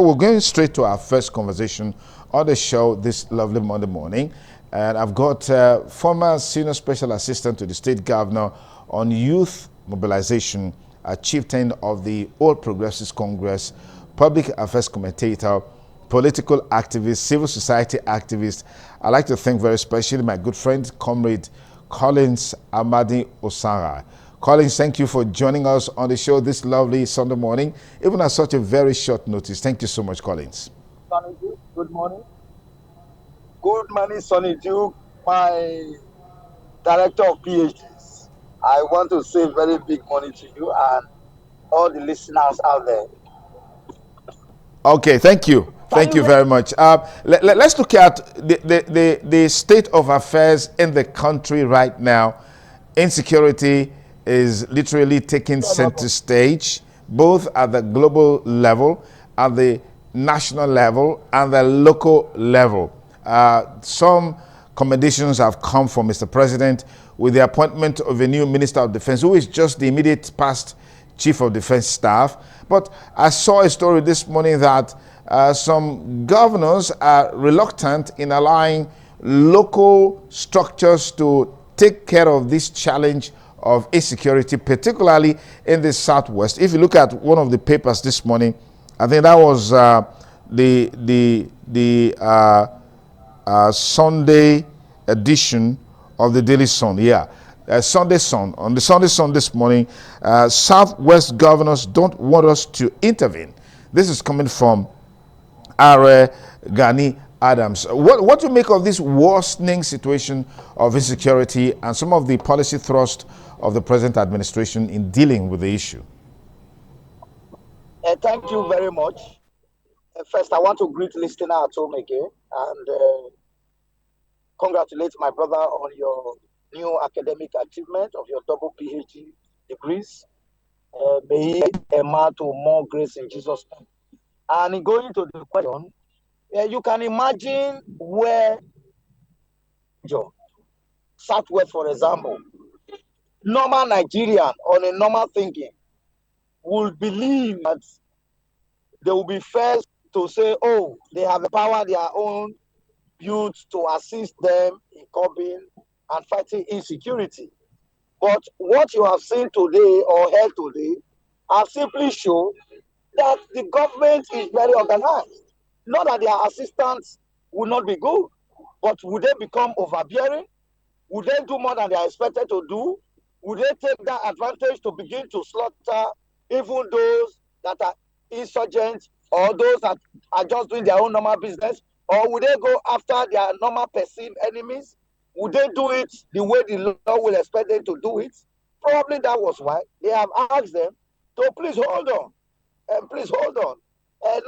We're going straight to our first conversation on the show this lovely Monday morning. And I've got former senior special assistant to the state governor on youth mobilization, a chieftain of the All Progressives Congress, public affairs commentator, political activist, civil society activist. I'd like to thank very especially my good friend, comrade Collins Amadi Osara. Collins, thank you for joining us on the show this lovely Sunday morning, even at such a very short notice. Thank you so much, Collins. Sonny Duke, good morning. Good morning, Sonny Duke, my director of PhDs. I want to say very big morning to you and all the listeners out there. Okay, thank you. Thank you very much. Let's look at the state of affairs in the country right now. Insecurity is literally taking center stage, both at the global level, at the national level, and the local level. Some commendations have come from Mr. President with the appointment of a new Minister of Defense, who is just the immediate past Chief of Defense Staff. But I saw a story this morning that some governors are reluctant in allowing local structures to take care of this challenge of insecurity, particularly in the Southwest. If you look at one of the papers this morning, I think that was Sunday edition of the Daily Sun. Yeah. Sunday Sun. On the Sunday Sun this morning, Southwest governors don't want us to intervene. This is coming from Are Gani Adams. What do you make of this worsening situation of insecurity and some of the policy thrust of the present administration in dealing with the issue? Thank you very much. First, I want to greet listener at home again and congratulate my brother on your new academic achievement of your double PhD degrees. May he amount to more grace in Jesus' name. And in going to the question, you can imagine where Southwest, for example, normal Nigerian on a normal thinking will believe that they will be first to say, oh, they have empowered their own youth to assist them in curbing and fighting insecurity. But what you have seen today or heard today have simply shown that the government is very organized. Not that their assistants will not be good, but would they become overbearing? Would they do more than they are expected to do? Would they take that advantage to begin to slaughter even those that are insurgents or those that are just doing their own normal business? Or would they go after their normal perceived enemies? Would they do it the way the law will expect them to do it? Probably that was why they have asked them to please hold on. And please hold on.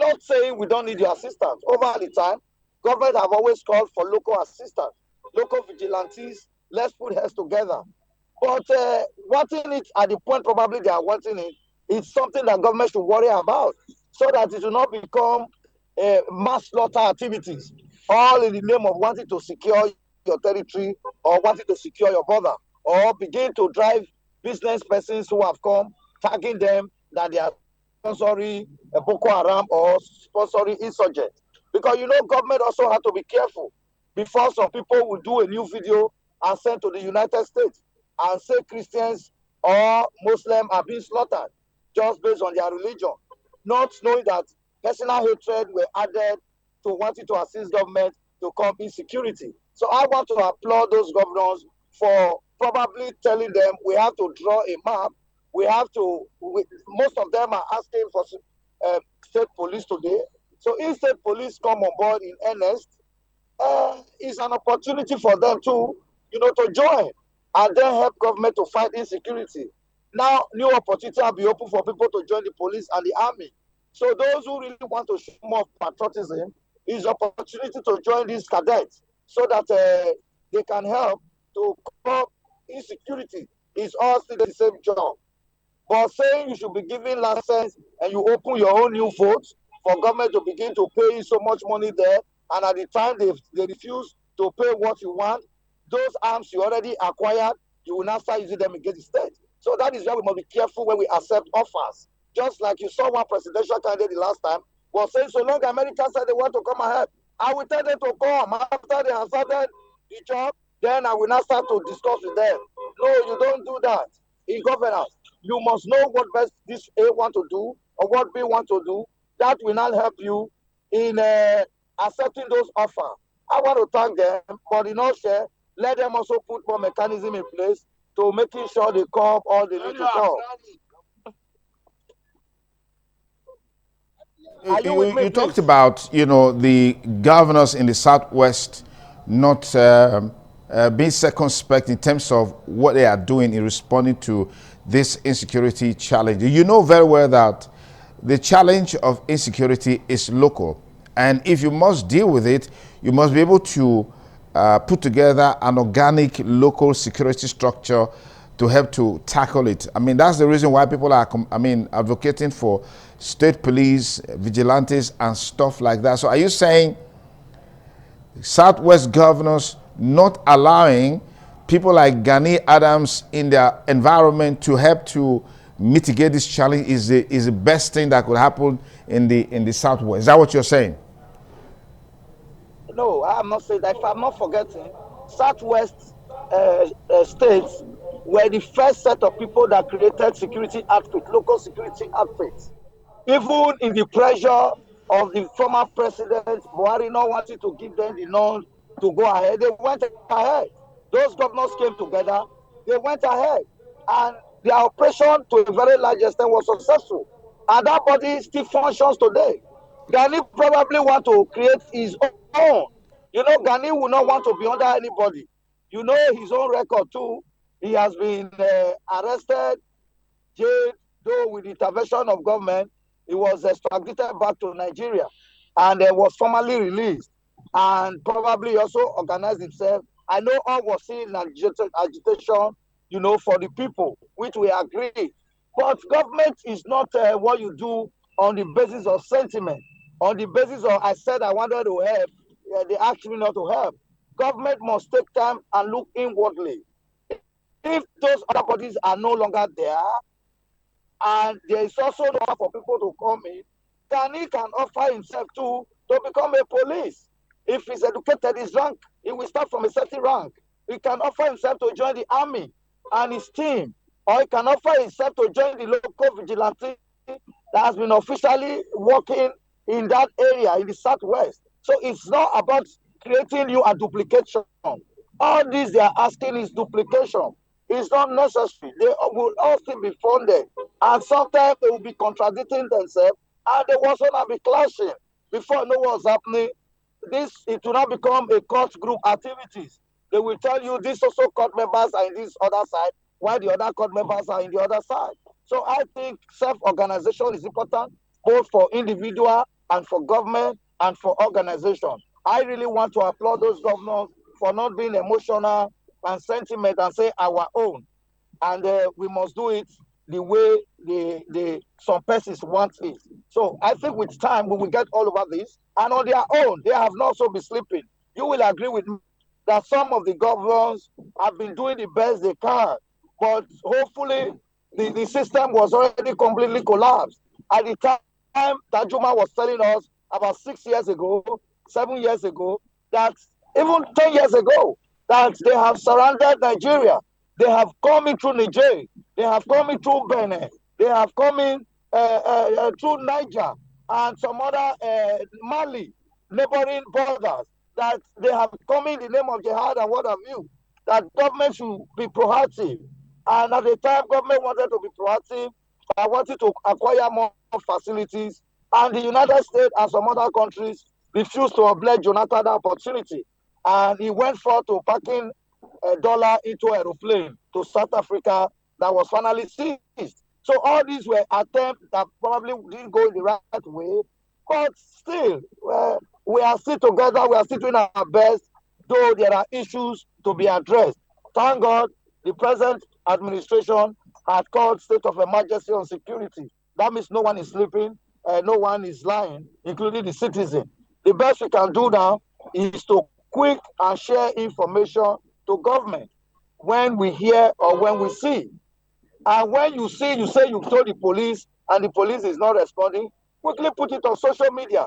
Not saying we don't need your assistance. Over the time, government have always called for local assistance, local vigilantes. Let's put heads together. But wanting it at the point probably they are wanting it is something that government should worry about so that it will not become mass slaughter activities, all in the name of wanting to secure your territory or wanting to secure your border or begin to drive business persons who have come, tagging them that they are sponsoring Boko Haram or sponsoring insurgents. Because you know, government also have to be careful before some people will do a new video and send to the United States and say Christians or Muslims are being slaughtered just based on their religion, not knowing that personal hatred were added to wanting to assist government to combat insecurity. So I want to applaud those governors for probably telling them we have to draw a map. We have to, most of them are asking for state police today. So if state police come on board in earnest, it's an opportunity for them to, to join and then help government to fight insecurity. Now, new opportunity will be open for people to join the police and the army. So those who really want to show more patriotism is opportunity to join these cadets so that they can help to curb insecurity. It's all still the same job. But saying you should be giving license and you open your own new votes for government to begin to pay you so much money there, and at the time they refuse to pay what you want, those arms you already acquired, you will now start using them against the state. So that is why we must be careful when we accept offers. Just like you saw one presidential candidate the last time, was saying, so long America said they want to come ahead, I will tell them to come. After they have started the job, then I will not start to discuss with them. No, you don't do that. In governance, you must know what best this A want to do or what B want to do. That will not help you in accepting those offers. I want to thank them, but in all share, let them also put more mechanism in place to making sure they come all they need to come. Are you with me, You talked please? about, the governors in the Southwest not being circumspect in terms of what they are doing in responding to this insecurity challenge. You know very well that the challenge of insecurity is local. And if you must deal with it, you must be able to put together an organic local security structure to help to tackle it. I mean, that's the reason why people are, advocating for state police, vigilantes, and stuff like that. So are you saying Southwest governors not allowing people like Gani Adams in their environment to help to mitigate this challenge is the best thing that could happen in the Southwest? Is that what you're saying? No, I'm not saying that. If I'm not forgetting, Southwest states were the first set of people that created security outfits, local security outfits. Even in the pressure of the former president Buhari not wanting to give them the nod to go ahead, they went ahead. Those governors came together, they went ahead, and their operation to a very large extent was successful. And that body still functions today. Gani probably want to create his own. You know, Gani will not want to be under anybody. You know his own record too. He has been arrested, jailed, though with the intervention of government, he was extradited back to Nigeria and was formally released and probably also organized himself. I know all was seen agitation, you know, for the people, which we agree. But government is not what you do on the basis of sentiment, on the basis of I said I wanted to help, they asked me not to help. Government must take time and look inwardly. If those other bodies are no longer there, and there is also no offer for people to come in, Gani can offer himself to become a police. If he's educated, his rank, he will start from a certain rank. He can offer himself to join the army and his team, or he can offer himself to join the local vigilante that has been officially working in that area in the southwest. So it's not about creating you a duplication. All this they are asking is duplication. It's not necessary. They will all still be funded. And sometimes they will be contradicting themselves and they will also not be clashing. Before know what's happening, this it will not become a cult group activities. They will tell you these also court members are in this other side, while the other court members are in the other side. So I think self-organization is important both for individual and for government and for organization. I really want to applaud those governors for not being emotional and sentiment and say our own. And we must do it the way some persons want it. So I think with time we will get all over this. And on their own, they have not also been sleeping. You will agree with me that some of the governors have been doing the best they can, but hopefully the system was already completely collapsed. At the time that Juma was telling us about 6 years ago, 7 years ago, that even 10 years ago, that they have surrounded Nigeria. They have come in through Niger. They have come in through Benin. They have come in through Niger and some other Mali neighboring borders. That they have come in the name of jihad and what have you. That government should be proactive. And at the time, government wanted to be proactive. I wanted to acquire more facilities. And the United States and some other countries refused to oblige Jonathan that opportunity. And he went for to packing a dollar into aeroplane to South Africa that was finally seized. So all these were attempts that probably didn't go in the right way, but still, we are still together. We are still doing our best, though there are issues to be addressed. Thank God, the present administration had called state of emergency on security. That means no one is sleeping, no one is lying, including the citizen. The best we can do now is to quick and share information to government when we hear or when we see. And when you see, you say you told the police and the police is not responding. quickly put it on social media.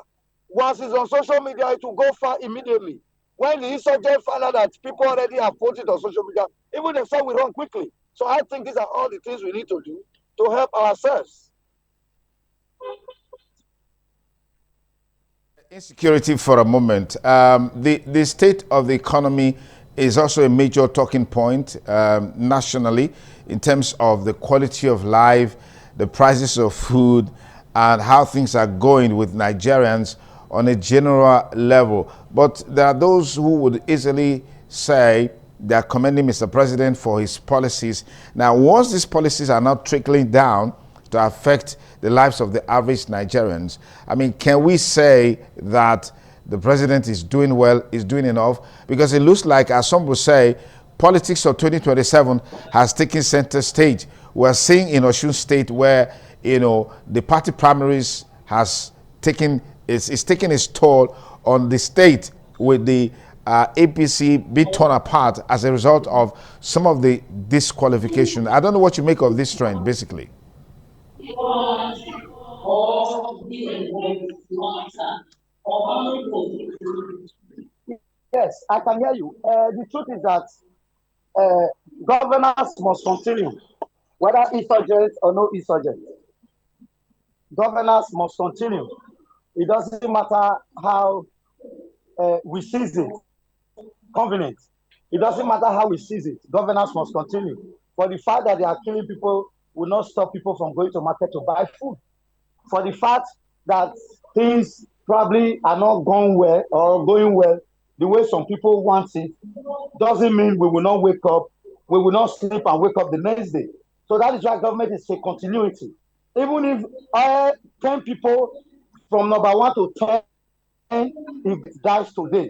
Once it's on social media, it will go far immediately. When the insurgent found out that people already have put it on social media, even themselves will run quickly. So I think these are all the things we need to do to help ourselves. Insecurity for a moment. The state of the economy is also a major talking point nationally in terms of the quality of life, the prices of food, and how things are going with Nigerians on a general level. But there are those who would easily say they are commending Mr. President for his policies. Now, once these policies are now trickling down to affect the lives of the average Nigerians, I mean, can we say that the president is doing well, is doing enough? Because it looks like, as some will say, politics of 2027 has taken center stage. We're seeing in Osun State where, the party primaries has taken is taking its toll on the state, with the APC being torn apart as a result of some of the disqualification. I don't know what you make of this trend, basically. Yes, I can hear you. The truth is that uh, governance must continue, whether insurgent or no insurgent. Governance must continue. It doesn't matter how we seize it, convenient. It doesn't matter how we seize it. Governance must continue. For the fact that they are killing people will not stop people from going to market to buy food. For the fact that things probably are not going well or going well the way some people want it, doesn't mean we will not wake up, we will not sleep and wake up the next day. So that is why government is a continuity. Even if 10 people from number 1 to 10, if it dies today,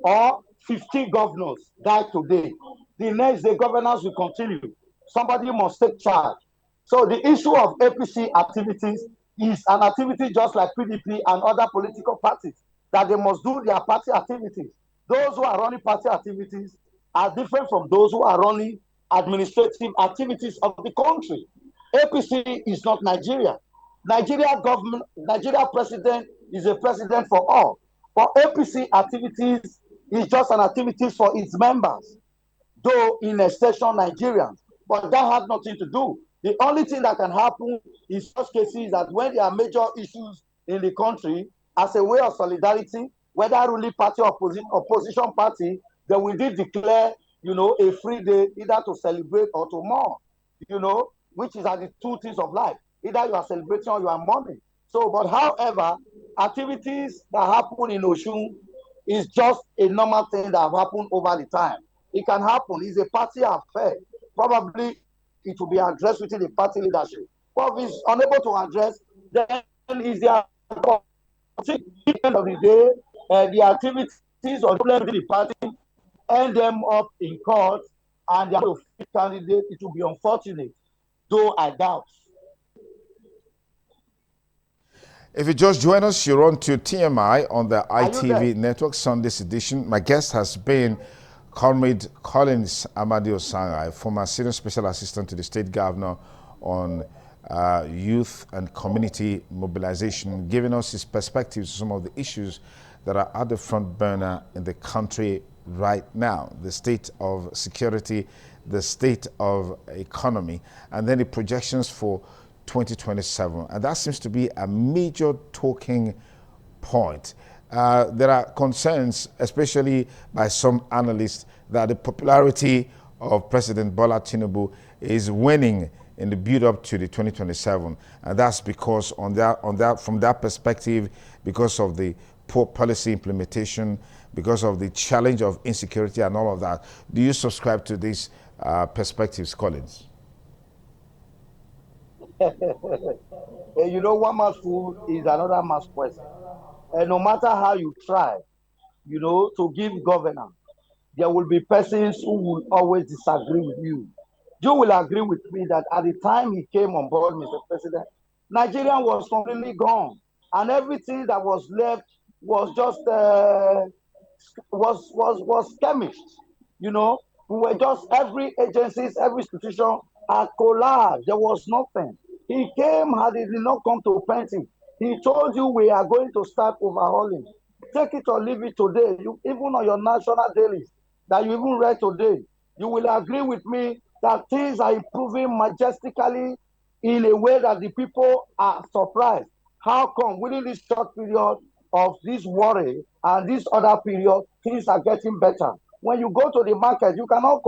or 50 governors die today, the next day governance will continue. Somebody must take charge. So the issue of APC activities is an activity just like PDP and other political parties, that they must do their party activities. Those who are running party activities are different from those who are running administrative activities of the country. APC is not Nigeria. Nigeria government, Nigeria president is a president for all. But APC activities is just an activity for its members, though in extension Nigerians. But that has nothing to do. The only thing that can happen in such cases is that when there are major issues in the country, as a way of solidarity, whether ruling party or opposition party, they will declare, a free day either to celebrate or to mourn, which is are the two things of life. Either you are celebrating or you are mourning. So, but however, activities that happen in Oshun is just a normal thing that have happened over the time. It can happen. It's a party affair. Probably it will be addressed within the party leadership. But if it's unable to address, then is the at the end of the day, the activities or problems in the party end them up in court and they are to fit candidate. It will be unfortunate, though I doubt. If you just join us, you're on to TMI on the Are you there? ITV network, Sunday's edition. My guest has been Comrade Collins Amadi Osangai, former Senior Special Assistant to the State Governor on youth and community mobilization, giving us his perspectives on some of the issues that are at the front burner in the country right now: the state of security, the state of economy, and then the projections for 2027. And that seems to be a major talking point. There are concerns, especially by some analysts, that the popularity of President Bola Tinubu is waning in the build-up to the 2027, and that's because from that perspective, because of the poor policy implementation, because of the challenge of insecurity and all of that. Do you subscribe to these perspectives, Collins? One man's food is another man's poison. And no matter how you try, to give governance, there will be persons who will always disagree with you. You will agree with me that at the time he came on board, Mr. President, Nigeria was completely gone, and everything that was left was just was skirmished. We were just every agencies, every institution had collapsed. There was nothing. He came and he did not come to paint it. He told you we are going to start overhauling. Take it or leave it today. You, even on your national dailies that you even read today, you will agree with me that things are improving majestically in a way that the people are surprised. How come within this short period of this worry and this other period, things are getting better? When you go to the market, you cannot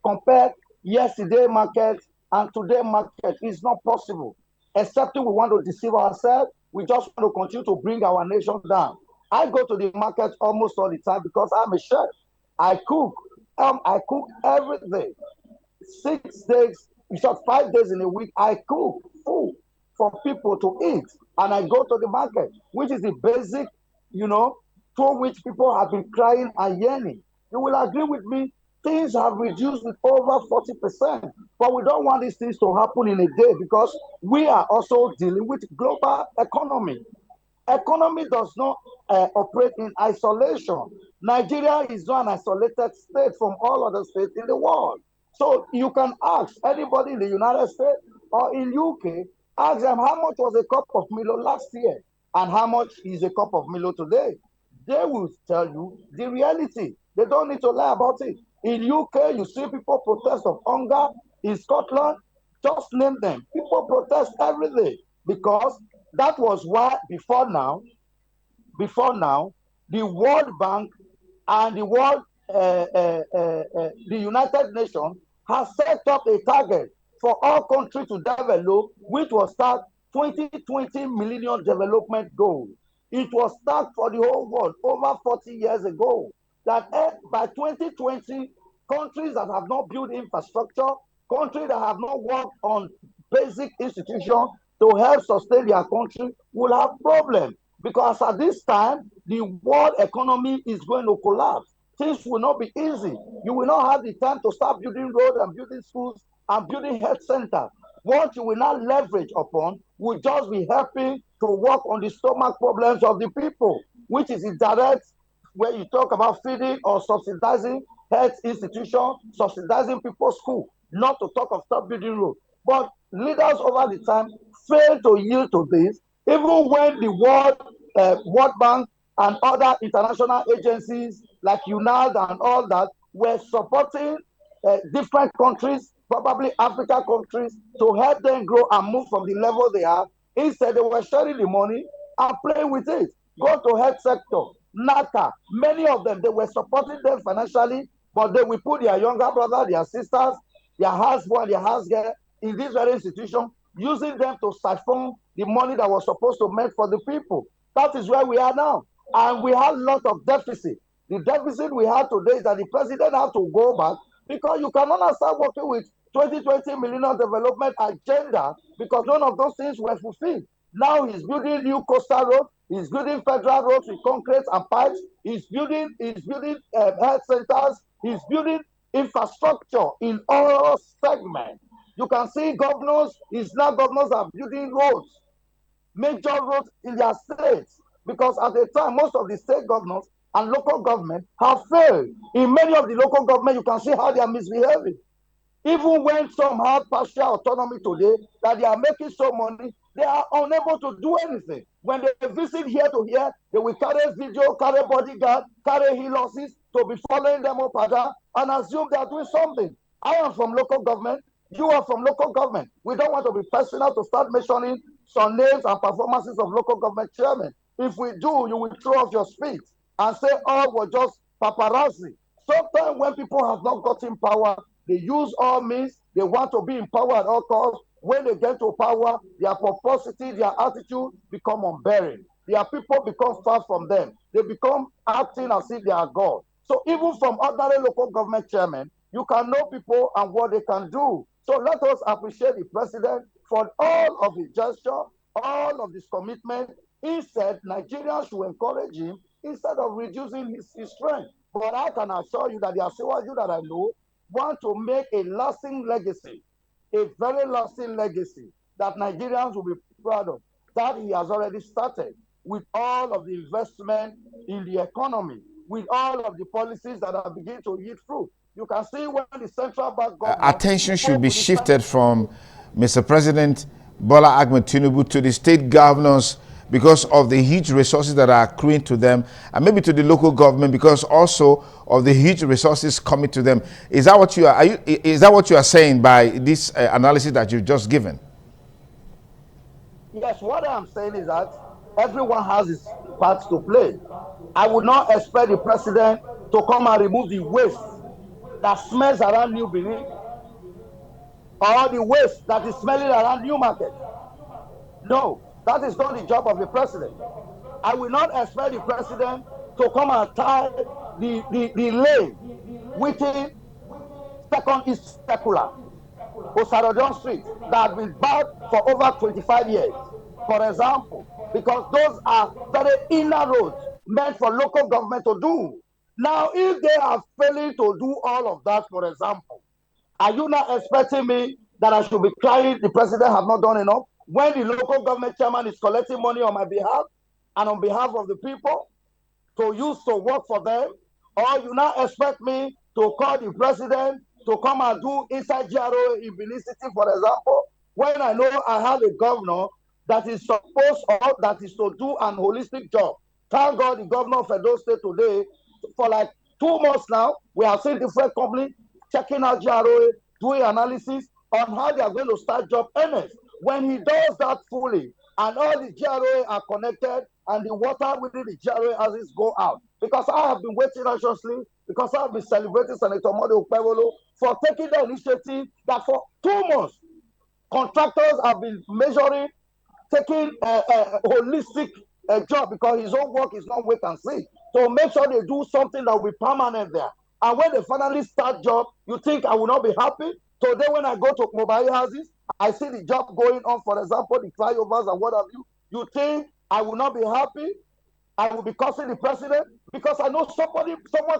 compare yesterday market and today market. It's not possible. Except we want to deceive ourselves, we just want to continue to bring our nation down. I go to the market almost all the time because I'm a chef. I cook. I cook every day. 6 days, in short, 5 days in a week, I cook food for people to eat. And I go to the market, which is the basic, through which people have been crying and yearning. You will agree with me, things have reduced with over 40%. But we don't want these things to happen in a day because we are also dealing with global economy. Economy does not operate in isolation. Nigeria is not an isolated state from all other states in the world. So you can ask anybody in the United States or in UK, ask them how much was a cup of Milo last year and how much is a cup of Milo today. They will tell you the reality. They don't need to lie about it. In UK, you see people protest of hunger. In Scotland, just name them. People protest every day because that was why before now, the World Bank and the United Nations has set up a target for all countries to develop, which was start 2020 Millennium Development Goals. It was start for the whole world over 40 years ago. That by 2020, countries that have not built infrastructure, countries that have not worked on basic institutions to help sustain their country will have problems because at this time the world economy is going to collapse. Things will not be easy. You will not have the time to start building roads and building schools and building health centers. What you will not leverage upon will just be helping to work on the stomach problems of the people, which is indirect where you talk about feeding or subsidizing health institutions, subsidizing people's school, not to talk of stop building roads. But leaders over the time fail to yield to this, even when the World Bank and other international agencies like UNAD and all that were supporting different countries, probably African countries, to help them grow and move from the level they are. Instead, they were sharing the money and playing with it. Go to health sector, NACA, many of them, they were supporting them financially, but they will put their younger brother, their sisters, their husband, their housegirl in this very institution, using them to siphon the money that was supposed to make for the people. That is where we are now. And we have a lot of deficit. The deficit we have today is that the president has to go back because you cannot start working with 2020 Millennium Development Agenda because none of those things were fulfilled. Now he's building new coastal roads, he's building federal roads with concrete and pipes, he's building health centers, he's building infrastructure in all segments. You can see governors, it's now governors are building roads, major roads in their states, because at the time, most of the state governors and local government have failed. In many of the local government, you can see how they are misbehaving. Even when some have partial autonomy today, that they are making some money, they are unable to do anything. When they visit here to here, they will carry video, carry bodyguard, carry hill horses to be following them up and down and assume they are doing something. I am from local government. You are from local government. We don't want to be personal to start mentioning some names and performances of local government chairmen. If we do, you will throw off your speech and say all were just paparazzi. Sometimes when people have not gotten power, they use all means. They want to be in power at all costs. When they get to power, their pomposity, their attitude become unbearing. Their people become far from them. They become acting as if they are God. So even from ordinary local government chairmen, you can know people and what they can do. So let us appreciate the president for all of his gesture, all of his commitment. Instead, Nigerians should encourage him instead of reducing his strength. But I can assure you that the Asiwaju that I know want to make a lasting legacy, a very lasting legacy that Nigerians will be proud of, that he has already started with all of the investment in the economy, with all of the policies that are beginning to yield fruit. You can see when the central bank governor... Attention should be shifted from Mr. President Bola Ahmed Tinubu to the state governors because of the huge resources that are accruing to them, and maybe to the local government because also of the huge resources coming to them. Is that what is that what you are saying by this analysis that you've just given? Yes, what I'm saying is that everyone has his part to play. I would not expect the president to come and remove the waste that smells around New Benin or the waste that is smelling around New Market. No, that is not the job of the president. I will not expect the president to come and tie the lane within Second East Circular, Osarodon Street, that has been bad for over 25 years, for example, because those are very inner roads meant for local government to do. Now, if they are failing to do all of that, for example, are you not expecting me that I should be crying the president have not done enough when the local government chairman is collecting money on my behalf and on behalf of the people to use to work for them? Or you now expect me to call the president to come and do inside GRO in Benin City, for example, when I know I have a governor that is supposed or that is to do an holistic job? Thank God the governor of Edo State today, for like 2 months now, we have seen different companies checking out GRO, doing analysis on how they are going to start job earners. When he does that fully, and all the GRA are connected, and the water within the GRA houses go out. Because I have been waiting anxiously, because I have been celebrating Senator Mode Okpebolo for taking the initiative that for 2 months, contractors have been measuring, taking a holistic job, because his own work is not wait and see. So make sure they do something that will be permanent there. And when they finally start job, you think I will not be happy? Today, when I go to mobile houses, I see the job going on, for example, the flyovers and what have you. You think I will not be happy? I will be cursing the president because I know someone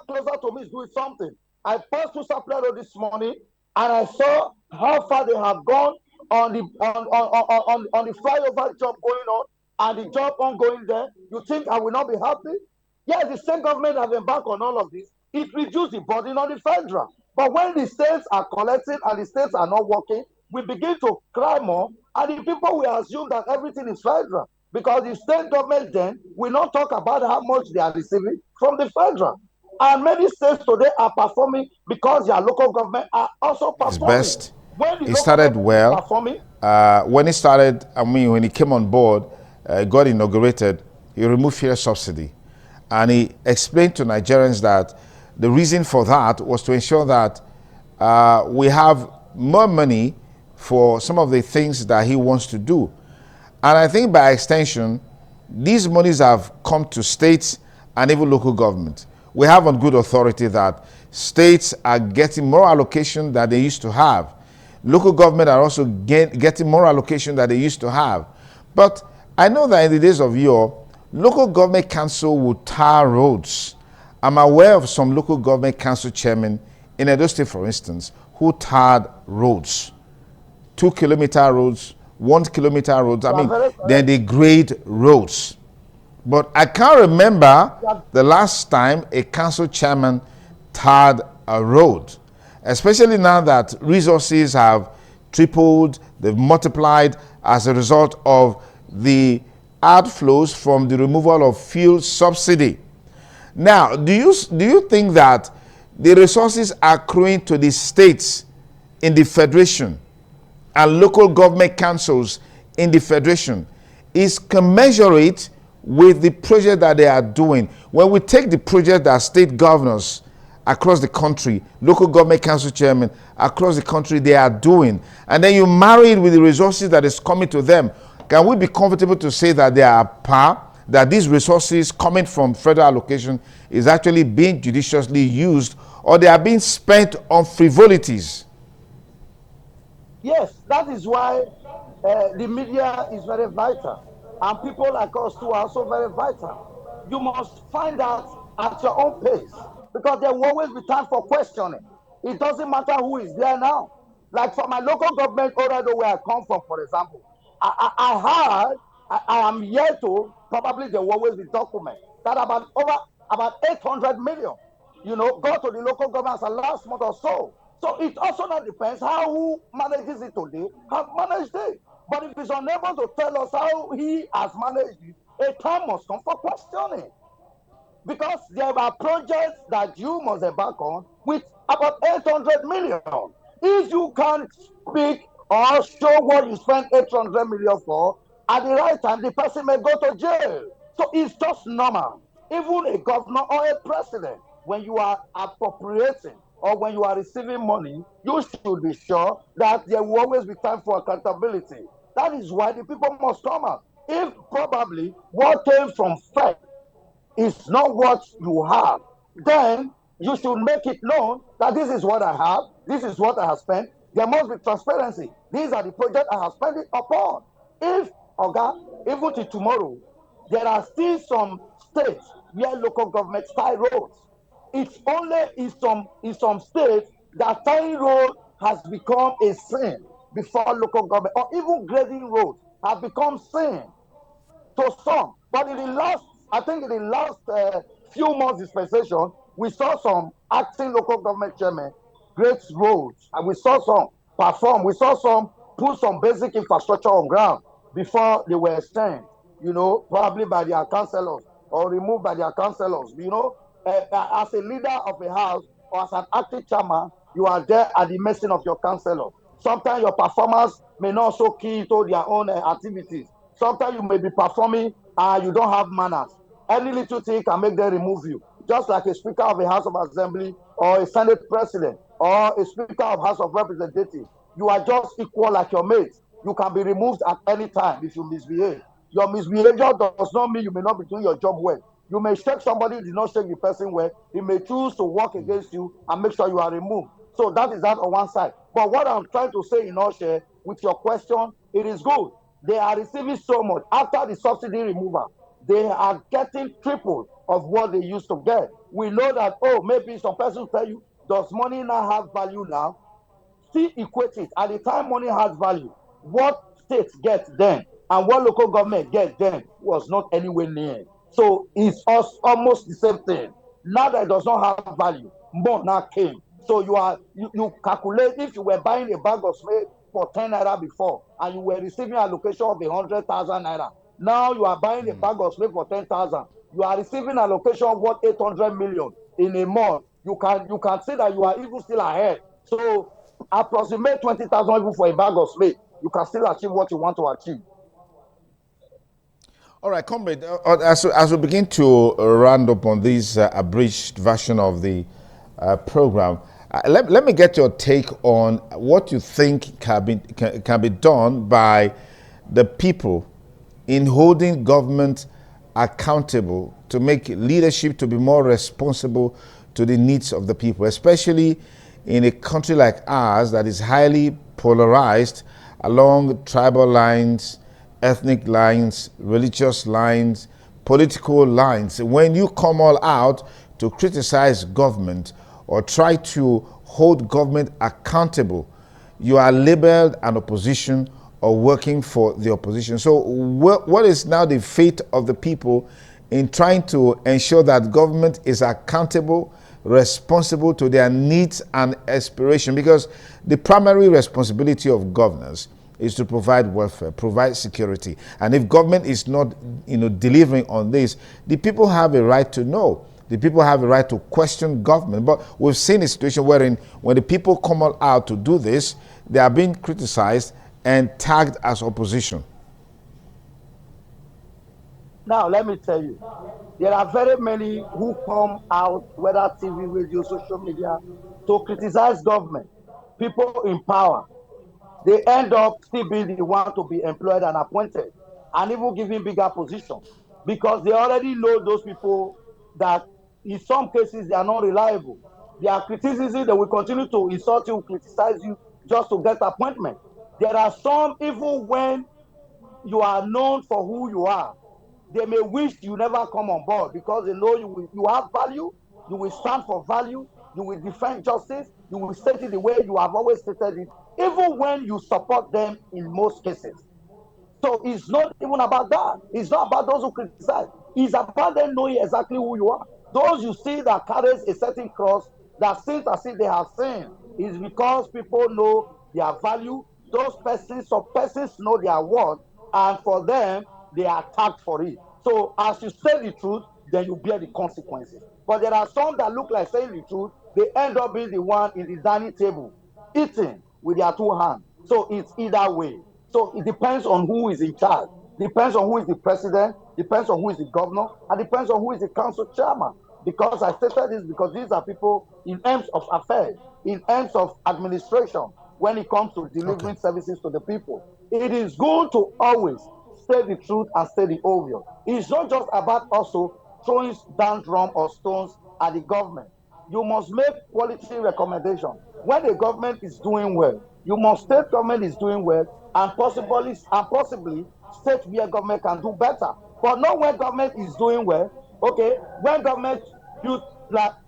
closer to me is doing something. I passed through Sapler Road this morning and I saw how far they have gone on the flyover job going on and the job ongoing there. You think I will not be happy? Yes, the state government have embarked on all of this. It reduced the burden on the federal. But when the states are collecting and the states are not working, we begin to cry more, and the people will assume that everything is federal, because the state government then will not talk about how much they are receiving from the federal. And many states today are performing because their local government are also His performing. best. When the He local started government is well. performing, When he started, I mean, when he came on board, got inaugurated, he removed fuel subsidy. And he explained to Nigerians that the reason for that was to ensure that we have more money for some of the things that he wants to do. And I think by extension, these monies have come to states and even local government. We have on good authority that states are getting more allocation than they used to have. Local government are also getting more allocation than they used to have. But I know that in the days of yore, local government council would tar roads. I'm aware of some local government council chairmen in Edo State, for instance, who tarred roads. 2-kilometer roads, 1-kilometer roads. I mean, then they grade roads. But I can't remember the last time a council chairman tarred a road, especially now that resources have tripled, they've multiplied as a result of the outflows from the removal of fuel subsidy. Now, do you think that the resources accruing to the states in the federation and local government councils in the federation is commensurate with the project that they are doing? When we take the project that state governors across the country, local government council chairmen across the country, they are doing, and then you marry it with the resources that is coming to them, can we be comfortable to say that they are par, that these resources coming from federal allocation is actually being judiciously used, or they are being spent on frivolities? yes, that is why the media is very vital, and people like us too are also very vital. You must find out at your own pace, because there will always be time for questioning. It doesn't matter who is there now. Like for my local government, Orado, where I come from, for example, I heard, I am here to, probably there will always be documents that about 800 million, go to the local governments last month or so. So it also now depends how who manages it today have managed it. But if he's unable to tell us how he has managed it, a time must come for questioning. Because there are projects that you must embark on with about 800 million. If you can't speak or show what you spent 800 million for, at the right time, the person may go to jail. So it's just normal. Even a governor or a president, when you are appropriating or when you are receiving money, you should be sure that there will always be time for accountability. That is why the people must come out. If probably what came from FEC is not what you have, then you should make it known that this is what I have, this is what I have spent. There must be transparency. These are the projects I have spent it upon. If, okay, even to tomorrow, there are still some states where local governments tie roads. It's only in some states that tying road has become a sin before local government, or even grading roads have become sin to some. But in the last, I think in the last few months dispensation, we saw some acting local government chairmen great roads, and we saw some perform. We saw some put some basic infrastructure on ground before they were extended. Probably by their councillors or removed by their councillors. As a leader of a house or as an acting chairman, you are there at the mercy of your councillor. Sometimes your performance may not so key to their own activities. Sometimes you may be performing and you don't have manners. Any little thing can make them remove you. Just like a speaker of a House of Assembly or a Senate president or a speaker of House of Representatives. You are just equal like your mates. You can be removed at any time if you misbehave. Your misbehavior does not mean you may not be doing your job well. You may shake somebody, you did not shake the person well. He may choose to work against you and make sure you are removed. So that is that on one side. But what I'm trying to say in all share with your question, it is good. They are receiving so much after the subsidy removal. They are getting triple of what they used to get. We know that, oh, maybe some persons tell you, does money now have value now? Still equate it. At the time money has value, what states get then and what local government get then was not anywhere near. So it's almost the same thing. Now that it does not have value, more now came. So you calculate if you were buying a bag of cement for 10 naira before and you were receiving allocation of 100,000 naira. Now you are buying a bag of cement for 10,000. You are receiving allocation of what 800 million in a month. You can see that you are even still ahead. So approximate 20,000 even for a bag of cement, you can still achieve what you want to achieve. All right, comrade, as we begin to round up on this abridged version of the program, let me get your take on what you think can be done by the people in holding government accountable to make leadership to be more responsible to the needs of the people, especially in a country like ours that is highly polarized along tribal lines, ethnic lines, religious lines, political lines. When you come all out to criticize government or try to hold government accountable, you are labeled an opposition or working for the opposition. So what is now the fate of the people in trying to ensure that government is accountable, responsible to their needs and aspiration? Because the primary responsibility of governors is to provide welfare, provide security. And if government is not, delivering on this, the people have a right to know. The people have a right to question government. But we've seen a situation wherein when the people come out to do this, they are being criticized and tagged as opposition. Now, let me tell you, there are very many who come out, whether TV, radio, social media, to criticize government. People in power, they end up still being the one to be employed and appointed and even given bigger position because they already know those people that in some cases they are not reliable. Their criticism, they will continue to insult you, criticize you just to get appointment. There are some, even when you are known for who you are, they may wish you never come on board because they know you have value, you will stand for value, you will defend justice, you will state it the way you have always stated it, even when you support them in most cases. So it's not even about that. It's not about those who criticize. It's about them knowing exactly who you are. Those you see that carries a certain cross that seems as if they have sinned is because people know their value, those persons, some persons know their worth, and for them, they are attacked for it. So as you say the truth, then you bear the consequences. But there are some that look like saying the truth, they end up being the one in the dining table, eating with their two hands. So it's either way. So it depends on who is in charge. Depends on who is the president, depends on who is the governor, and depends on who is the council chairman. Because I stated this because these are people in terms of affairs, in terms of administration, when it comes to Okay. delivering services to the people. It is good to always say the truth and say the obvious. It's not just about also throwing down drum or stones at the government. You must make quality recommendation. When the government is doing well, you must state government is doing well, and possibly state where government can do better. But not when government is doing well. Okay, when government build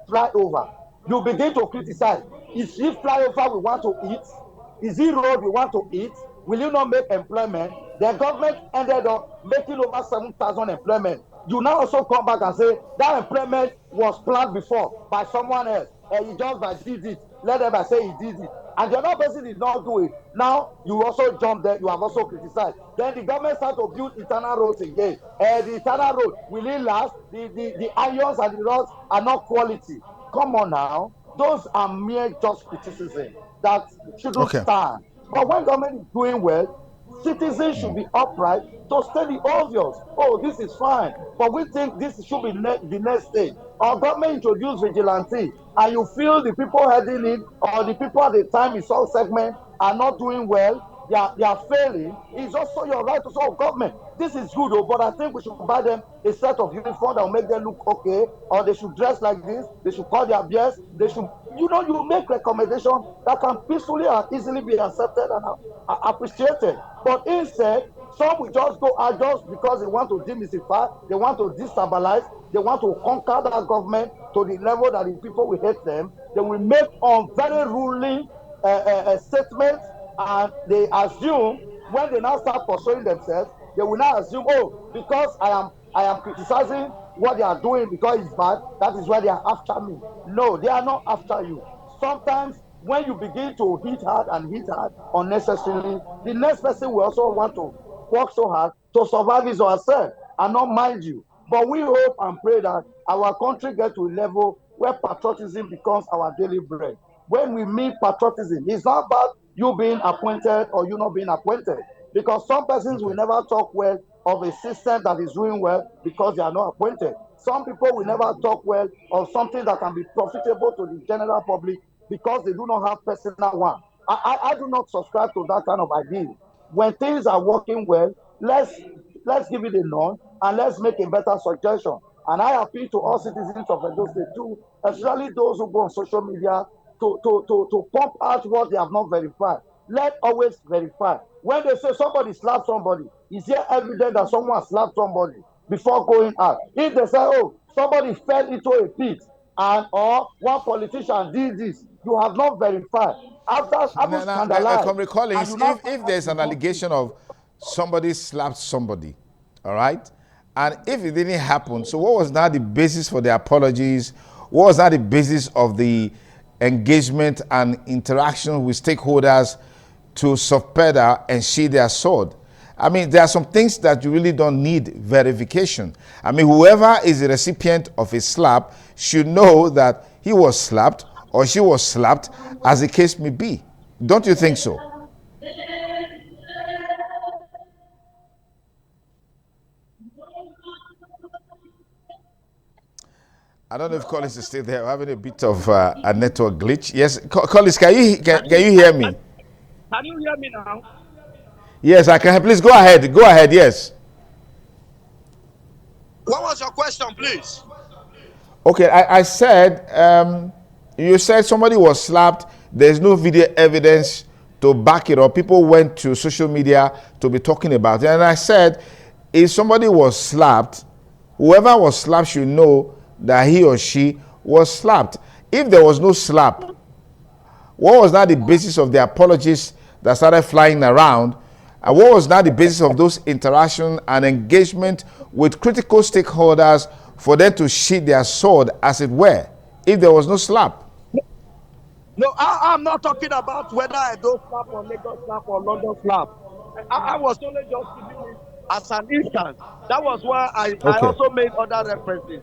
flyover, you begin to criticize. Is it flyover we want to eat? Is it road we want to eat? Will you not make employment? The government ended up making over 7,000 employment. You now also come back and say that employment was planned before by someone else, and he just by did it. Let them by say he did it, and the other person did not do it. Now you also jump there. You have also criticized. Then the government start to build internal roads again. The internal road will it last? The irons and the rods are not quality. Come on now. Those are mere just criticism that shouldn't Okay. stand. But when government is doing well, citizens should be upright to state the obvious. Oh, this is fine, but we think this should be the next stage. Our government introduced vigilante, and you feel the people heading it or the people at the time in some segment are not doing well. They are failing. It's also your right to say, oh, government, this is good, oh, but I think we should buy them a set of uniform that will make them look okay, or they should dress like this, they should cut their beards, they should, you make recommendations that can peacefully and easily be accepted and appreciated. But instead, some will just go out just because they want to demystify, they want to destabilize, they want to conquer that government to the level that the people will hate them. They will make very ruling statements, and they assume when they now start pursuing themselves, they will now assume, oh, because I am criticizing what they are doing because it's bad, that is why they are after me. No, they are not after you. Sometimes when you begin to hit hard unnecessarily, the next person will also want to work so hard to survive his or herself and not mind you. But we hope and pray that our country gets to a level where patriotism becomes our daily bread. When we mean patriotism, it's not about you being appointed or you not being appointed. Because some persons will Okay. never talk well of a system that is doing well because they are not appointed. Some people will never talk well of something that can be profitable to the general public because they do not have personal one. I do not subscribe to that kind of idea. When things are working well, let's give it a nod and let's make a better suggestion. And I appeal to all citizens of Edo State too, especially those who go on social media to pump out what they have not verified. Let always verify. When they say somebody slapped somebody, is there evidence that someone slapped somebody before going out? If they say, oh, somebody fell into a pit and or one politician did this, you have not verified. After having Now, scandalized, Comrade and you Collins, now find if out there's it's an not true. allegation of somebody slapped somebody, all right, and if it didn't happen, so what was now the basis for the apologies? What was now the basis of the engagement and interaction with stakeholders to subpedal and sheathe their sword? I mean, there are some things that you really don't need verification. I mean, whoever is the recipient of a slap should know that he was slapped or she was slapped, as the case may be. Don't you think so? I don't know if Collins is still there. We're having a bit of a network glitch. Yes, Collins, can you hear me? Can you hear me now? Yes, I can. Please go ahead. Go ahead. Yes. What was your question, please? Okay, I said, you said somebody was slapped. There's no video evidence to back it up. People went to social media to be talking about it. And I said, if somebody was slapped, whoever was slapped should know that he or she was slapped. If there was no slap, what was that the basis of the apologies that started flying around? And what was that the basis of those interaction and engagement with critical stakeholders for them to sheath their sword, as it were, if there was no slap? No, I'm not talking about whether I don't slap or Lagos slap or London slap. I was only just giving it as an instance. That was why I Okay. also made other references.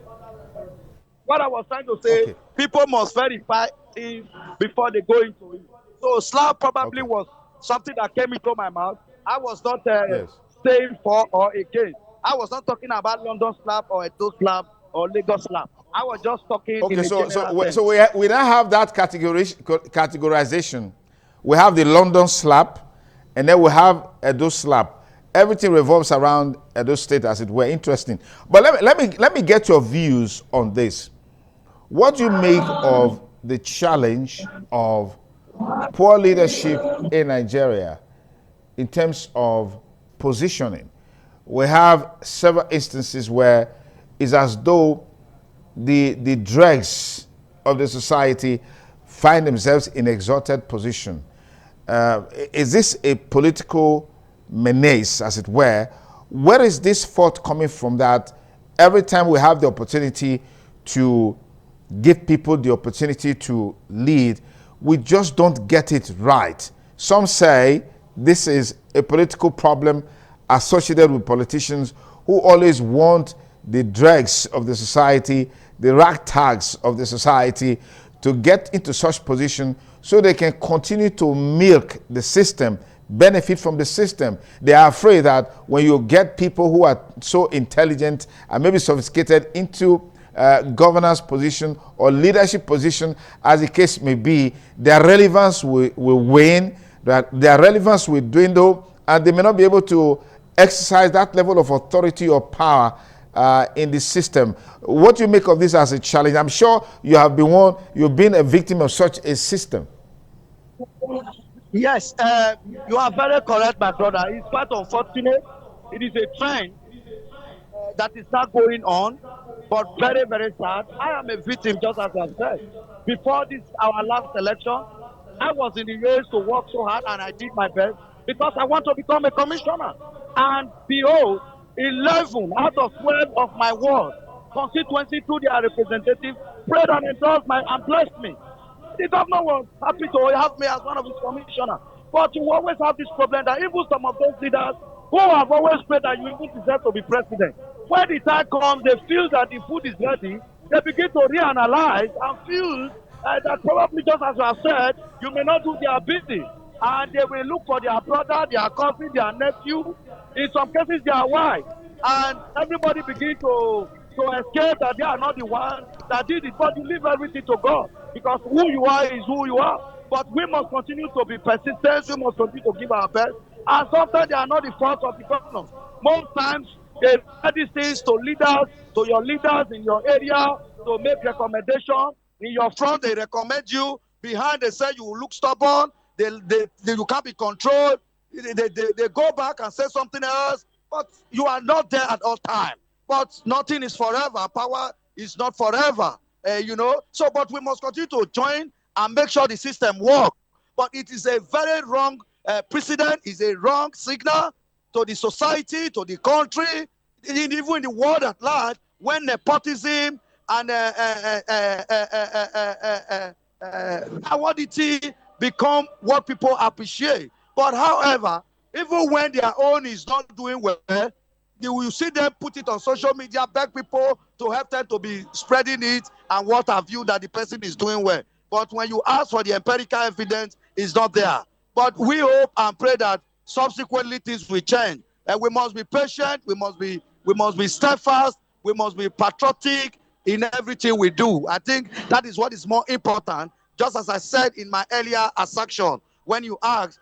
What I was trying to say, Okay. people must verify things before they go into it. So slap probably Okay. was something that came into my mouth. I was not Yes. saying for or against. I was not talking about London slap or Edo slap or Lagos slap. I was just talking Okay. in a general So sense. we now have that categorization. We have the London slap, and then we have Edo slap. Everything revolves around Edo State, as it were. Interesting. But let me get your views on this. What do you make of the challenge of poor leadership in Nigeria in terms of positioning? We have several instances where it's as though the dregs of the society find themselves in exalted position. Is this a political menace, as it were? Where is this thought coming from that every time we have the opportunity to give people the opportunity to lead, we just don't get it right? Some say this is a political problem associated with politicians who always want the dregs of the society, the ragtags of the society, to get into such position so they can continue to milk the system, benefit from the system. They are afraid that when you get people who are so intelligent and maybe sophisticated into governance position or leadership position, as the case may be, their relevance will wane, that their relevance will dwindle, and they may not be able to exercise that level of authority or power in the system. What do you make of this as a challenge? I'm sure you have been you've been a victim of such a system. Yes, you are very correct, my brother. It's quite unfortunate. It is a trend that is not going on, but very, very sad. I am a victim, just as I said. Before this, our last election, I was in the race to work so hard and I did my best because I want to become a commissioner. And behold, 11 out of 12 of my ward constituency through their representative prayed and endorsed and blessed me. The governor was happy to have me as one of his commissioners. But you always have this problem that even some of those leaders who have always prayed that you even deserve to be president, when the time comes, they feel that the food is ready, they begin to reanalyze and feel that probably just as you have said, you may not do their bidding. And they will look for their brother, their cousin, their nephew, in some cases their wife. And everybody begin to escape that they are not the one that did it. But you leave everything to God because who you are is who you are. But we must continue to be persistent. We must continue to give our best. And sometimes they are not the fault of the governors. Most times they refer these things to leaders, to your leaders in your area to make recommendations. In your front, they recommend you. Behind, they say you look stubborn. You can't be controlled. They go back and say something else. But you are not there at all time. But nothing is forever. Power is not forever. So, but we must continue to join and make sure the system works. But it is a very wrong precedent, is a wrong signal to the society, to the country, even in the world at large, when nepotism and awardity become what people appreciate. But however, even when their own is not doing well, you will see them put it on social media, beg people to help them to be spreading it and what have you that the person is doing well. But when you ask for the empirical evidence, it's not there. But we hope and pray that subsequently things will change. And we must be patient, we must be steadfast, we must be patriotic in everything we do. I think that is what is more important. Just as I said in my earlier assertion, when you ask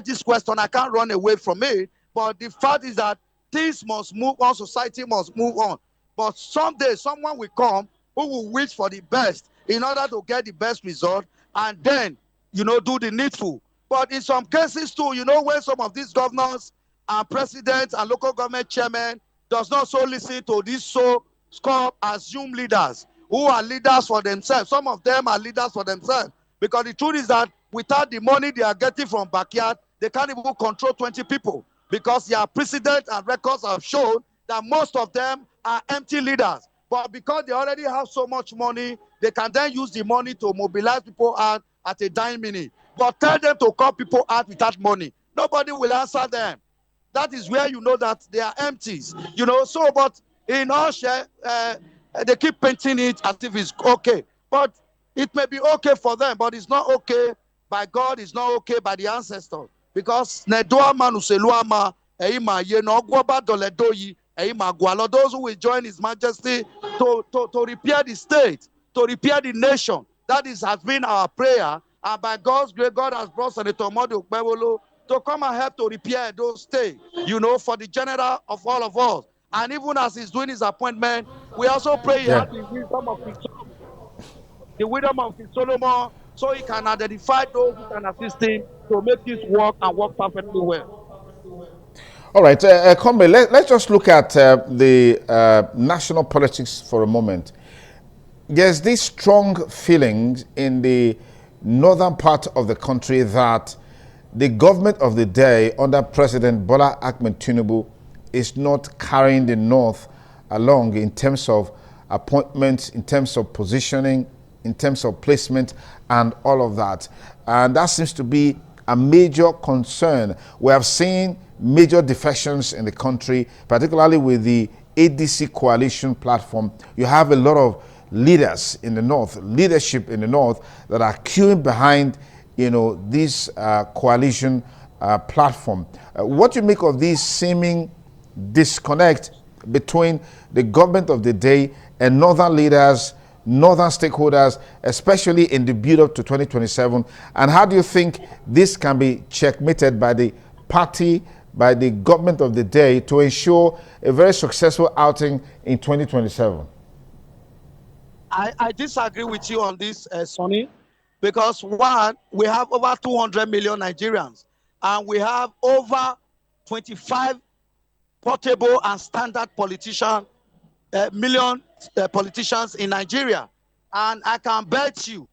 this question, I can't run away from it. But the fact is that things must move on, society must move on. But someday someone will come who will wish for the best in order to get the best result and then, do the needful. But in some cases too, when some of these governors and presidents and local government chairmen does not so listen to these so-called assumed leaders who are leaders for themselves. Some of them are leaders for themselves because the truth is that without the money they are getting from backyard, they can't even control 20 people because their precedent and records have shown that most of them are empty leaders. But because they already have so much money, they can then use the money to mobilize people at a dying minute. But tell them to call people out without money. Nobody will answer them. That is where you know that they are empties. So, but in all share, they keep painting it as if it's okay. But it may be okay for them, but it's not okay by God, it's not okay by the ancestors. Because those who will join His Majesty to repair the state, to repair the nation. That has been our prayer. And by God's grace, God has brought Senator Modu Okpebholo to come and help to repair those states, for the general of all of us. And even as he's doing his appointment, we also pray he has the wisdom of King Solomon, so he can identify those who can assist him to make this work and work perfectly well. All right, Comrade, let's just look at the national politics for a moment. There's this strong feeling in the northern part of the country that the government of the day under President Bola Ahmed Tinubu is not carrying the North along in terms of appointments, in terms of positioning, in terms of placement, and all of that. And that seems to be a major concern. We have seen major defections in the country, particularly with the ADC coalition platform. You have a lot of leaders in the North, leadership in the North that are queuing behind, this coalition platform. What do you make of this seeming disconnect between the government of the day and northern leaders, northern stakeholders, especially in the build-up to 2027? And how do you think this can be checkmated by the party, by the government of the day, to ensure a very successful outing in 2027? I disagree with you on this, Sonny, because one, we have over 200 million Nigerians, and we have over 25 portable and standard million politicians in Nigeria. And I can bet you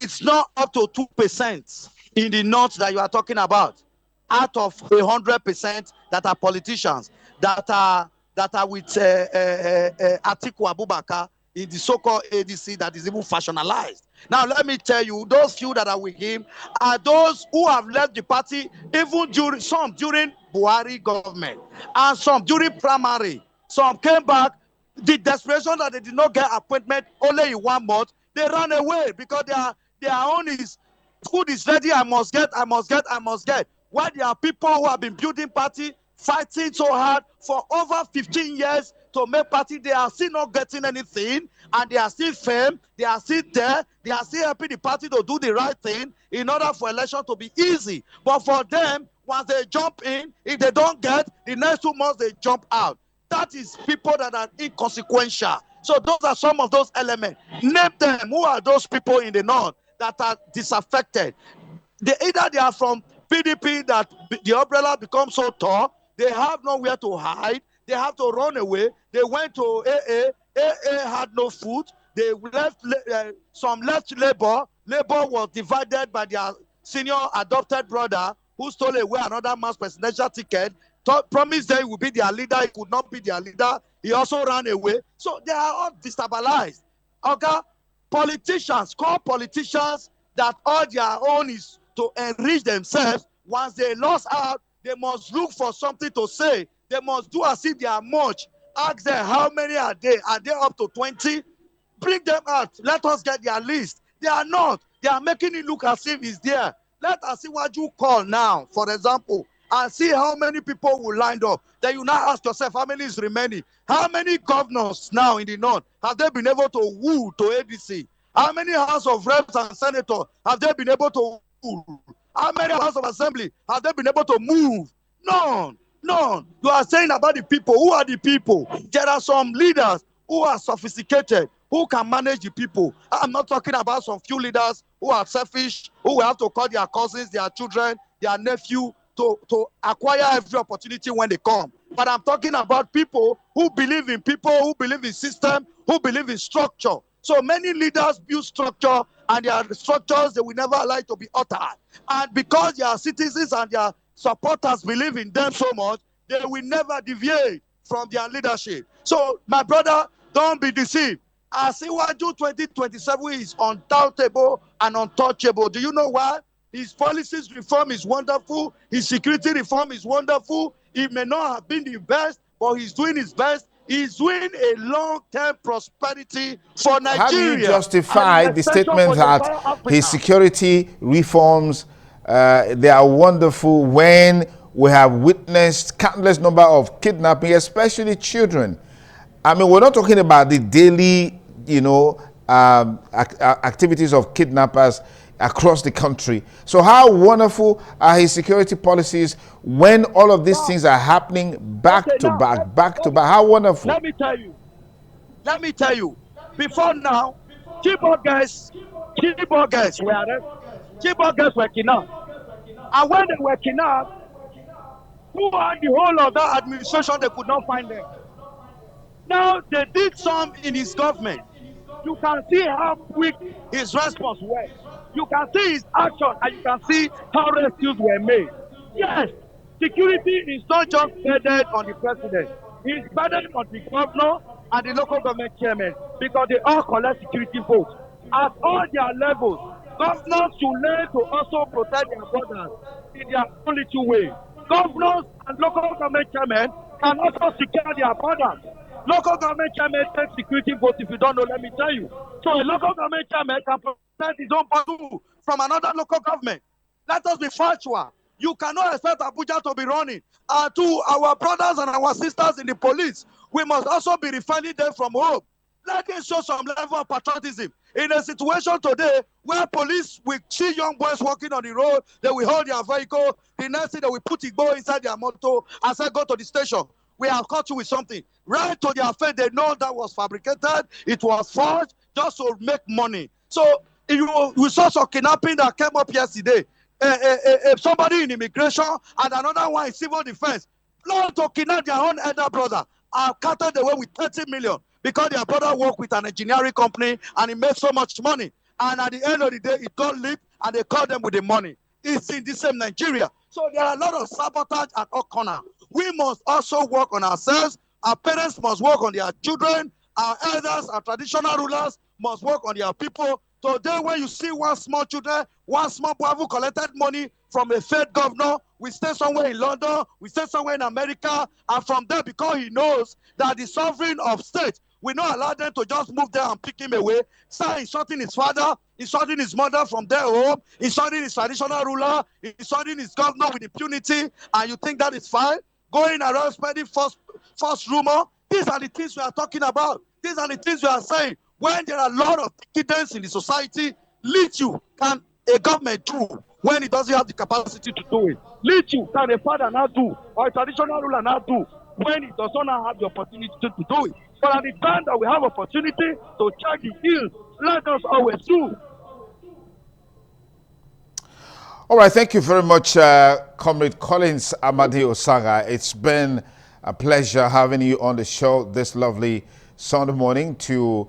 it's not up to 2% in the north that you are talking about, out of 100% that are politicians, that are with Atiku Abubakar in the so-called ADC that is even fashionalized. Now, let me tell you, those few that are with him are those who have left the party even during Buhari government, and some during primary. Some came back. The desperation that they did not get appointment only in 1 month, they ran away because their own is food is ready. I must get. Why there are people who have been building party, fighting so hard for over 15 years to make party, they are still not getting anything, and they are still firm, they are still there, they are still helping the party to do the right thing in order for election to be easy. But for them, once they jump in, if they don't get, the next 2 months they jump out. That is people that are inconsequential. So those are some of those elements. Name them. Who are those people in the north that are disaffected? Either they are from PDP, that the umbrella becomes so tall, they have nowhere to hide, they have to run away. They went to AA had no food. They left, some left Labour. Labour was divided by their senior adopted brother who stole away another man's presidential ticket, promised them he would be their leader. He could not be their leader. He also ran away. So they are all destabilized. Okay? Politicians, call politicians that all their own is to enrich themselves. Once they lost out, they must look for something to say. They must do as if they are much. Ask them, how many are they? Are they up to 20? Bring them out. Let us get their list. They are not. They are making it look as if it's there. Let us see what you call now, for example, and see how many people will line up. Then you now ask yourself, how many is remaining? How many governors now in the north have they been able to woo to ADC? How many House of Reps and Senators have they been able to woo? How many House of Assembly have they been able to move? None. None. You are saying about the people. Who are the people? There are some leaders who are sophisticated, who can manage the people. I'm not talking about some few leaders who are selfish, who will have to call their cousins, their children, their nephew to acquire every opportunity when they come. But I'm talking about people who believe in people, who believe in system, who believe in structure. So many leaders build structure, and their structures they will never allow to be altered. And because their citizens and their supporters believe in them so much, they will never deviate from their leadership. So, my brother, don't be deceived. Asiwaju 2027 is undoubtable and untouchable. Do you know why? His policies reform is wonderful. His security reform is wonderful. It may not have been the best, but he's doing his best. He's doing a long-term prosperity for How do you Nigeria and justify in the extension statement for the that entire his Africa. security reforms, they are wonderful, when we have witnessed countless number of kidnapping, especially children? I mean, we're not talking about the daily, activities of kidnappers across the country. So how wonderful are his security policies when all of these Now, things are happening okay, back to now back, back to back? How wonderful. let me tell you. Let me tell you. Before now, Chibok guys were arrested. Chibok guys were kidnapped. And when they were kidnapped, throughout the whole of that administration, they could not find them. Now they did some in his government. You can see how quick his response was. You can see his action and you can see how rescues were made. Yes, security is not just burdened on the president. It's burdened on the governor and the local government chairman because they all collect security votes. At all their levels, governors should learn to also protect their borders in their own little way. Governors and local government chairmen can also secure their borders. Local government chairman takes security votes. If you don't know, let me tell you. So a local government chairman can protect his own borders from another local government. Let us be factual. You cannot expect Abuja to be running. And to our brothers and our sisters in the police, we must also be refining them from home. Let them show some level of patriotism. In a situation today where police will see young boys walking on the road, they will hold their vehicle. The next thing they will put Igbo inside their motor and say, go to the station. We have caught you with something. Right to their face, they know that was fabricated, it was forged, just to make money. So we saw some kidnapping that came up yesterday. Somebody in immigration and another one in civil defense plan to kidnap their own elder brother and carted away with 30 million because their brother worked with an engineering company and he made so much money. And at the end of the day, it got leaked and they caught them with the money. It's in the same Nigeria. So there are a lot of sabotage at all corners. We must also work on ourselves. Our parents must work on their children. Our elders, our traditional rulers must work on their people. Today, when you see one small children, one small boy who collected money from a fed governor, we stay somewhere in London, we stay somewhere in America, and from there, because he knows that the sovereign of state will not allow them to just move there and pick him away, start insulting his father, insulting his mother from their home, insulting his traditional ruler, insulting his governor with impunity, and you think that is fine? Going around spreading false rumor. These are the things we are talking about. These are the things we are saying. When there are a lot of decadence in the society, little can a government do when it doesn't have the capacity to do it. Little can a father not do or a traditional ruler not do when it does not have the opportunity to do it. But at the time that we have opportunity to check the ills, let us always do. All right, thank you very much, Comrade Collins Amadi Osaga. It's been a pleasure having you on the show this lovely Sunday morning to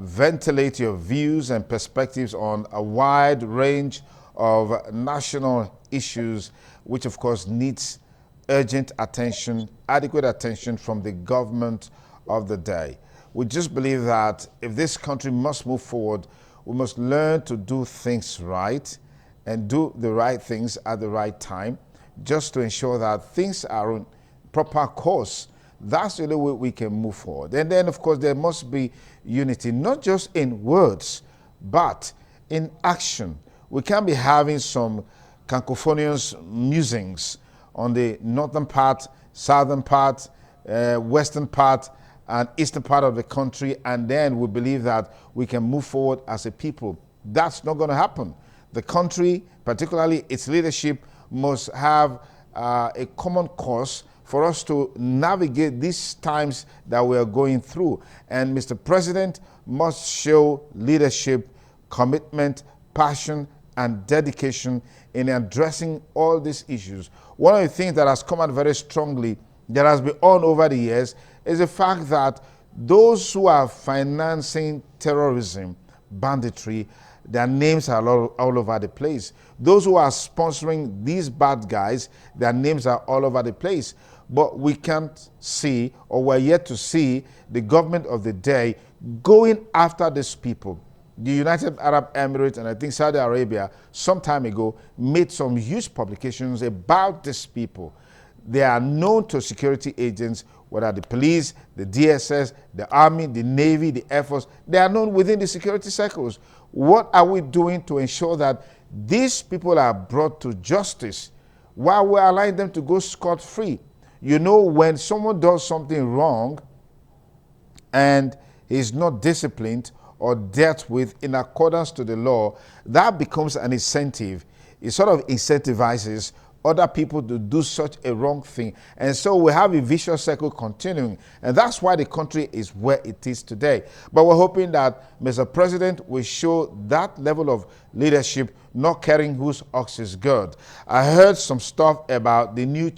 ventilate your views and perspectives on a wide range of national issues, which of course needs urgent attention, adequate attention from the government of the day. We just believe that if this country must move forward, we must learn to do things right and do the right things at the right time, just to ensure that things are on proper course. That's the only way we can move forward. And then, of course, there must be unity, not just in words, but in action. We can't be having some cacophonious musings on the northern part, southern part, western part, and eastern part of the country, and then we believe that we can move forward as a people. That's not going to happen. The country, particularly its leadership, must have a common course for us to navigate these times that we are going through. And Mr. President must show leadership, commitment, passion, and dedication in addressing all these issues. One of the things that has come out very strongly, that has been on over the years, is the fact that those who are financing terrorism, banditry, their names are all over the place. Those who are sponsoring these bad guys, their names are all over the place. But we can't see, or we're yet to see, the government of the day going after these people. The United Arab Emirates and I think Saudi Arabia some time ago made some huge publications about these people. They are known to security agents, whether the police, the DSS, the Army, the Navy, the Air Force. They are known within the security circles. What are we doing to ensure that these people are brought to justice while we're allowing them to go scot-free? You know, when someone does something wrong and is not disciplined or dealt with in accordance to the law, that becomes an incentive. It sort of incentivizes other people to do such a wrong thing. And so we have a vicious cycle continuing. And that's why the country is where it is today. But we're hoping that Mr. President will show that level of leadership, not caring whose ox is good. I heard some stuff about the new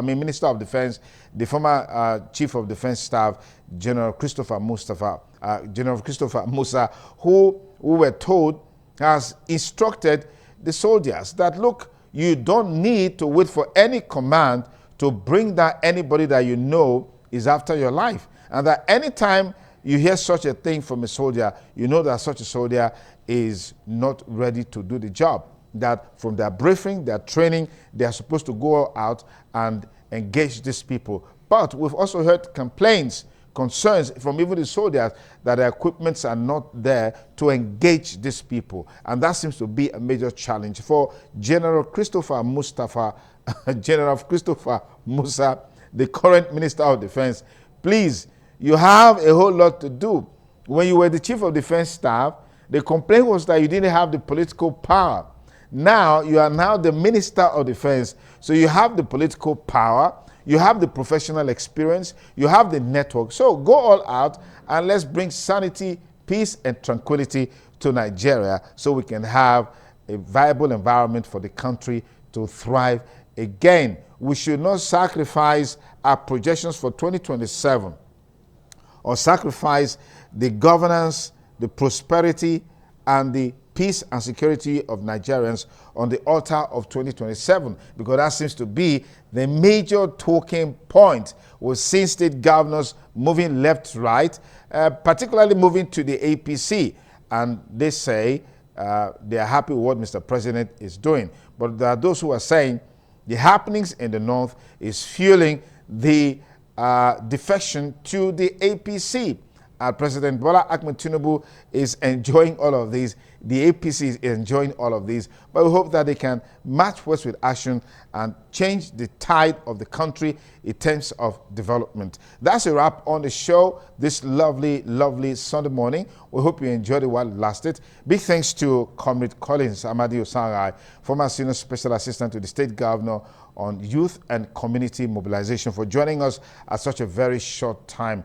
Minister of Defense, the former Chief of Defense Staff, General Christopher Musa, who we were told has instructed the soldiers that, look, you don't need to wait for any command to bring down anybody that you know is after your life. And that anytime you hear such a thing from a soldier, you know that such a soldier is not ready to do the job. That from their briefing, their training, they are supposed to go out and engage these people. But we've also heard complaints, concerns from even the soldiers that their equipments are not there to engage these people. And that seems to be a major challenge for General Christopher Musa, the current Minister of Defense. Please, you have a whole lot to do. When you were the Chief of Defense Staff, the complaint was that you didn't have the political power. Now, you are now the Minister of Defense, so you have the political power, you have the professional experience, you have the network. So go all out and let's bring sanity, peace, and tranquility to Nigeria so we can have a viable environment for the country to thrive again. We should not sacrifice our projections for 2027 or sacrifice the governance, the prosperity, and the peace and security of Nigerians on the altar of 2027, because that seems to be the major talking point. We've seen state governors moving left, right, particularly moving to the APC, and they say they are happy with what Mr. President is doing. But there are those who are saying the happenings in the north is fueling the defection to the APC. President Bola Ahmed Tinubu is enjoying all of these. The APC is enjoying all of these. But we hope that they can match words with action and change the tide of the country in terms of development. That's a wrap on the show this lovely, lovely Sunday morning. We hope you enjoyed it while it lasted. Big thanks to Comrade Collins Amadi Osangai, former Senior Special Assistant to the State Governor on Youth and Community Mobilization, for joining us at such a very short time.